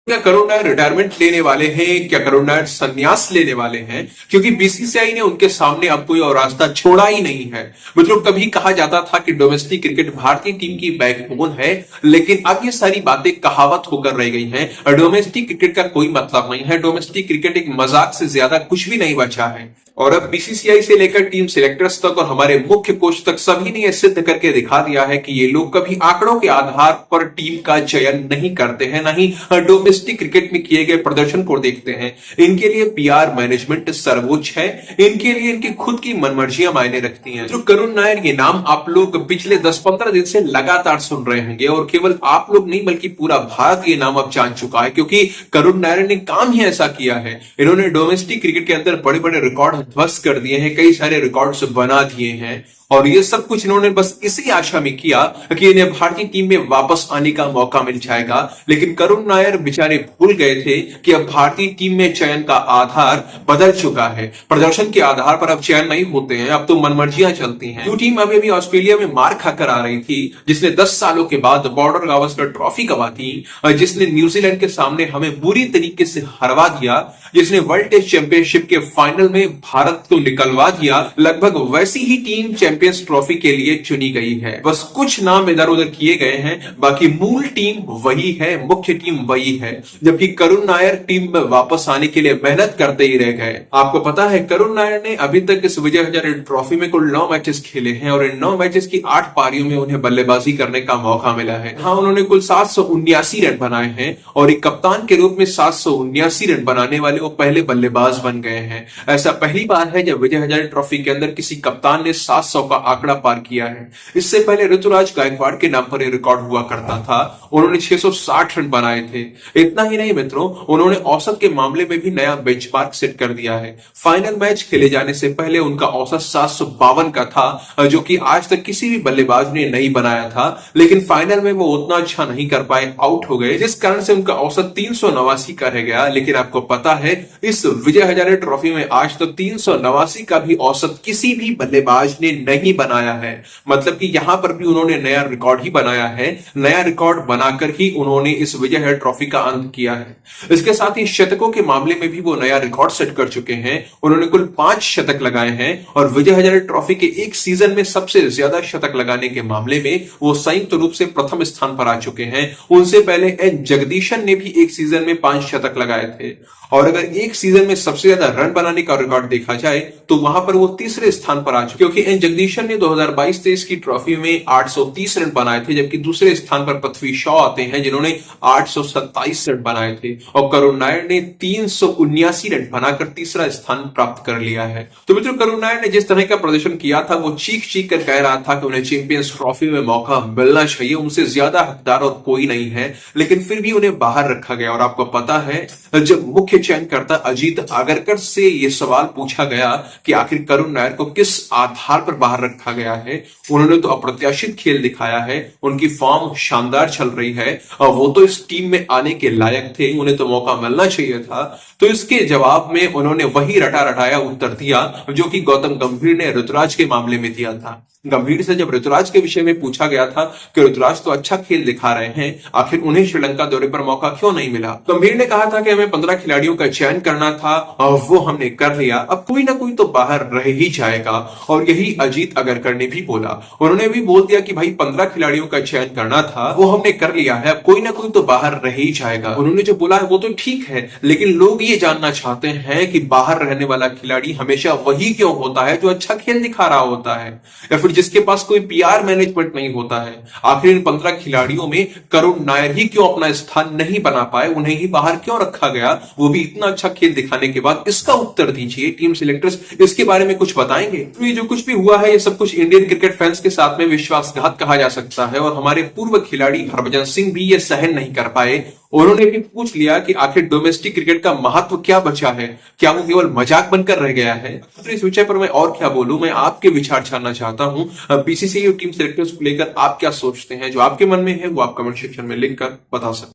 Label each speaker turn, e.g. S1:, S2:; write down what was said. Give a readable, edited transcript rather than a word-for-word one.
S1: क्या करुण नायर रिटायरमेंट लेने वाले हैं? क्या करुण नायर संन्यास लेने वाले हैं? क्योंकि बीसीसीआई ने उनके सामने अब कोई और रास्ता छोड़ा ही नहीं है। मतलब कभी कहा जाता था कि डोमेस्टिक क्रिकेट भारतीय टीम की बैकबोन है, लेकिन अब ये सारी बातें कहावत होकर रह गई हैं। डोमेस्टिक क्रिकेट का कोई मतलब नहीं है। डोमेस्टिक क्रिकेट एक मजाक से ज्यादा कुछ भी नहीं बचा है। और अब बीसीसीआई से लेकर टीम सिलेक्टर्स तक और हमारे मुख्य कोच तक सभी ने यह सिद्ध करके दिखा दिया है कि ये लोग कभी आंकड़ों के आधार पर टीम का चयन नहीं करते हैं, ना ही डोमेस्टिक क्रिकेट में किए गए प्रदर्शन को देखते हैं। इनके लिए पीआर मैनेजमेंट सर्वोच्च है। इनके लिए इनकी खुद की मनमर्जियां मायने रखती हैं। तो करुण नायर ये नाम आप लोग पिछले 10-15 दिन से लगातार सुन रहे होंगे, और केवल आप लोग नहीं बल्कि पूरा भारत ये नाम अब जान चुका है, क्योंकि करुण नायर ने काम ही ऐसा किया है। इन्होंने डोमेस्टिक क्रिकेट के अंदर बड़े बड़े रिकॉर्ड ध्वस्त कर दिए हैं, कई सारे रिकॉर्ड्स बना दिए हैं, और ये सब कुछ इन्होंने बस इसी आशा में किया कि इन्हें भारतीय टीम में वापस आने का मौका मिल जाएगा। लेकिन करुण नायर बेचारे भूल गए थे कि अब भारतीय टीम में चयन का आधार बदल चुका है। प्रदर्शन के आधार पर अब चयन नहीं होते हैं, अब तो मनमर्जियां चलती हैं। जो टीम अभी अभी ऑस्ट्रेलिया में मार खाकर आ रही थी, जिसने 10 सालों के बाद बॉर्डर गावस्कर ट्रॉफी गवा दी, जिसने न्यूजीलैंड के सामने हमें बुरी तरीके से हरवा दिया, जिसने वर्ल्ड टेस्ट चैंपियनशिप के फाइनल में भारत को निकलवा दिया, लगभग वैसी ही टीम चैंपियंस ट्रॉफी के लिए चुनी गई है। बस कुछ नाम इधर उधर किए गए हैं, बाकी मूल टीम वही है, मुख्य टीम वही है। जबकि करुण नायर टीम में वापस आने के लिए मेहनत करते ही रह गए। आपको पता है करुण नायर ने अभी तक इस विजय हजारे ट्रॉफी में कुल 9 मैचेस खेले हैं, और इन 9 मैचेस की 8 पारियों में उन्हें बल्लेबाजी करने का मौका मिला है। हाँ, उन्होंने कुल 779 रन बनाए हैं, और एक कप्तान के रूप में 779 रन बनाने वाले वो पहले बल्लेबाज बन गए हैं। ऐसा पहली बार है जब विजय हजारे ट्रॉफी के अंदर किसी कप्तान ने 700 का आंकड़ा पार किया है। इससे पहले ऋतुराज गायकवाड़ के नाम पर यह रिकॉर्ड हुआ करता था। उन्होंने 660 रन बनाए थे। इतना ही नहीं मित्रों, उन्होंने औसत के मामले में भी नया बेंचमार्क सेट कर दिया है। फाइनल मैच खेले जाने से पहले उनका औसत 752 का था, जो कि आज तक किसी भी बल्लेबाज ने नहीं बनाया था। लेकिन फाइनल में वो उतना अच्छा नहीं कर पाए, आउट हो गए, जिस कारण से उनका औसत 389 का रह गया। लेकिन आपको पता है इस विजय हजारे ट्रॉफी में आज तक 389 का भी औसत किसी भी बल्लेबाज ने नहीं बनाया है। मतलब कि यहां पर भी उन्होंने नया रिकॉर्ड ही बनाया है। नया रिकॉर्ड बनाकर ही उन्होंने इस विजय हजारे ट्रॉफी का अंत किया है। इसके साथ ही शतकों के मामले में भी वो नया रिकॉर्ड सेट कर चुके हैं। उन्होंने कुल 5 शतक लगाए हैं, और विजय हजारे ट्रॉफी के एक सीजन में सबसे ज्यादा शतक लगाने के मामले में वो संयुक्त रूप से प्रथम स्थान पर आ चुके हैं। उनसे पहले एन जगदीशन ने भी एक सीजन में 5 शतक लगाए थे। और अगर एक सीजन में सबसे ज्यादा रन बनाने का रिकॉर्ड देखा जाए तो वहां पर वो तीसरे स्थान पर आ चुके, क्योंकि एन जगदीशन ने 2022-23 की ट्रॉफी में 830 रन बनाए थे, जबकि दूसरे स्थान पर पृथ्वी शॉ आते हैं जिन्होंने 827 रन बनाए थे, और करुण नायर ने 379 रन बनाकर तीसरा स्थान प्राप्त कर लिया है। तो मित्रों, करुण नायर ने जिस तरह का प्रदर्शन किया था वो चीख चीख कर कह रहा था कि उन्हें चैंपियंस ट्रॉफी में मौका मिलना चाहिए, उनसे ज्यादा हकदार और कोई नहीं है। लेकिन फिर भी उन्हें बाहर रखा गया। और आपको पता है जब मुख्य चयनकर्ता अजीत आगरकर से यह सवाल पूछा गया कि आखिर करुण नायर को किस आधार पर बाहर रखा गया है, उन्होंने तो अप्रत्याशित खेल दिखाया है, उनकी फॉर्म शानदार चल रही है, और वो तो इस टीम में आने के लायक थे, उन्हें तो मौका मिलना चाहिए था। तो इसके जवाब में उन्होंने वही रटा रटाया उत्तर दिया जो कि गौतम गंभीर ने ऋतुराज के मामले में दिया था। गंभीर से जब ऋतुराज के विषय में पूछा गया था कि ऋतुराज तो अच्छा खेल दिखा रहे हैं, आखिर उन्हें श्रीलंका दौरे पर मौका क्यों नहीं मिला, गंभीर ने कहा था कि हमें 15 खिलाड़ियों का चयन करना था और वो हमने कर लिया। अब कोई ना कोई तो बाहर रह ही जाएगा, और यही अजीत आगरकर ने भी बोला। उन्होंने भी बोल दिया कि भाई 15 खिलाड़ियों का चयन करना था, वो हमने कर लिया है, अब कोई ना कोई तो बाहर रह ही जाएगा। उन्होंने जो बोला है वो तो ठीक है, लेकिन लोग ये जानना चाहते हैं कि बाहर रहने वाला खिलाड़ी हमेशा वही क्यों होता है जो अच्छा खेल दिखा रहा होता है, या फिर जिसके पास कोई पीआर मैनेजमेंट नहीं होता है। आखिर इन 15 खिलाड़ियों में करुण नायर ही क्यों अपना स्थान नहीं बना पाए, उन्हें ही बाहर क्यों रखा गया, वो भी इतना अच्छा खेल दिखाने के बाद? इसका उत्तर दीजिए टीम सिलेक्टर्स, इसके बारे में कुछ बताएंगे। तो ये जो कुछ भी हुआ है ये सब कुछ इंडियन क्रिकेट फैंस के साथ में विश्वासघात कहा जा सकता है, और हमारे पूर्व खिलाड़ी हरभजन सिंह भी ये सहन नहीं कर पाए। उन्होंने भी पूछ लिया कि आखिर डोमेस्टिक क्रिकेट का महत्व क्या बचा है, क्या वो केवल मजाक बनकर रह गया है? तो इस विषय पर मैं और क्या बोलूं, मैं आपके विचार जानना चाहता हूं। बीसीसीआई और टीम सिलेक्टर्स को लेकर आप क्या सोचते हैं? जो आपके मन में है वो आप कमेंट सेक्शन में लिखकर बता सकते हैं।